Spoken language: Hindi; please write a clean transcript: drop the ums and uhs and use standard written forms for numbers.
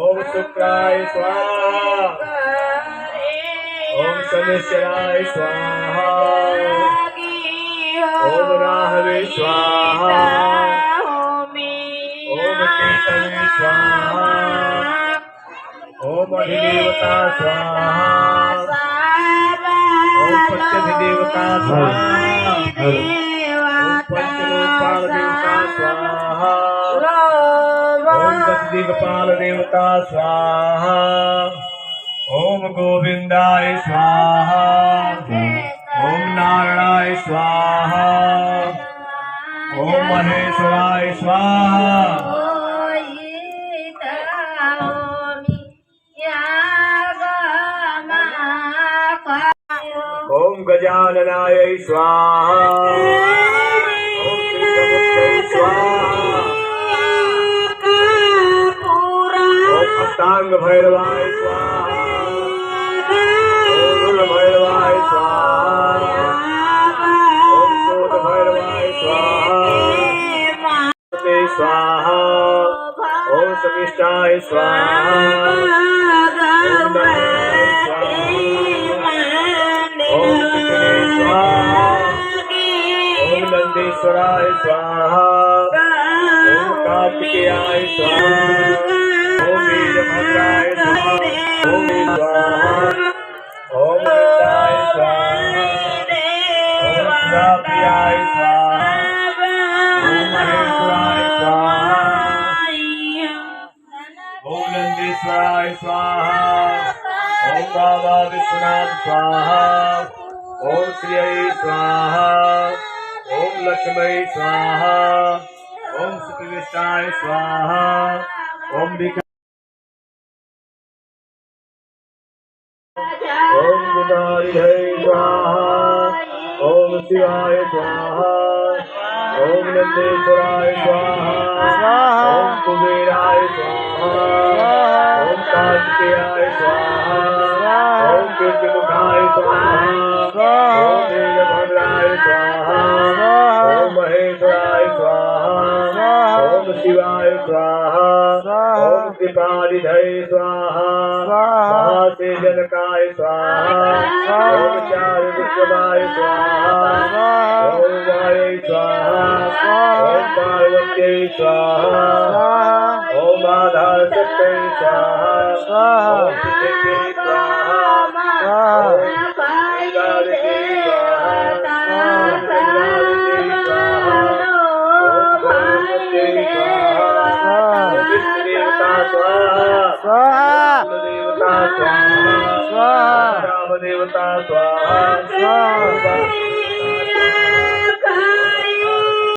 ओम शुक्राय स्वाहा ओम शनिश्चराय स्वाहा ओम राहवे स्वाहा ओम केतवे स्वाहा ओम अधिदेवता स्वाहा ओम पत्यधिदेवता स्वाहा ओम पंचलोकपाल देवता स्वाहा ओम दशदिक्पाल देवता स्वाहा ओम गोविंदाय स्वाहा ओम नारायणाय स्वाहा ओम महेश्वराय स्वाहा ओम गजाननाय स्वाहा ओम श्रीगणेशाय स्वाहा ओम अष्टांग भैरवाय स्वाहा ओम भैरवाय स्वाहा ओम शोध भैरवाय स्वाहा स्वाहा ओम समिष्टाय स्वाहा ओम ओम नंदीश्वराय स्वाहा ओम कार्तिकेयाय स्वाहा ओम वीरभद्राय स्वाहा ओम स्वाहा ओम वृंदाय स्वाहा ओम सुराप्रियाय स्वाहा ओम महेश्वराय स्वाहा ओम नंदीश्वराय स्वाहा ओम बाबा विश्वनाथ स्वाहा ओम श्री स्वाहा ओम लक्ष्मी स्वाहा ओम सुकृष्टाय स्वाहा ओम ओम गुदाय स्वाहा ओम शिवाय स्वाहा ओम नंदेश्वराय स्वाहा ओम कुबेराय स्वाहा ओम कार्तिकेयाय स्वाहा ओम कीर्तिमुखाय स्वाहा ओम वीरभद्राय स्वाहा ओम महेश्वराय स्वाहा ओम शिवाय स्वाहा ओम कृपानिधये स्वाहा महासेजनकाय स्वाहा ओम चारुविक्रमाय स्वाहा ओम वाये स्वाहा ओम पार्वत्यै स्वाहा ओम आधारशक्त्यै स्वाहा ओम पृथिव्यै स्वाहा ओम गार्गे स्वाहा ओम गंगावती स्वाहा ओम भगवत्यै स्वाहा ओम विष्णुदेवता स्वाहा कुलदेवता स्वाहा रामदेवता स्वाहा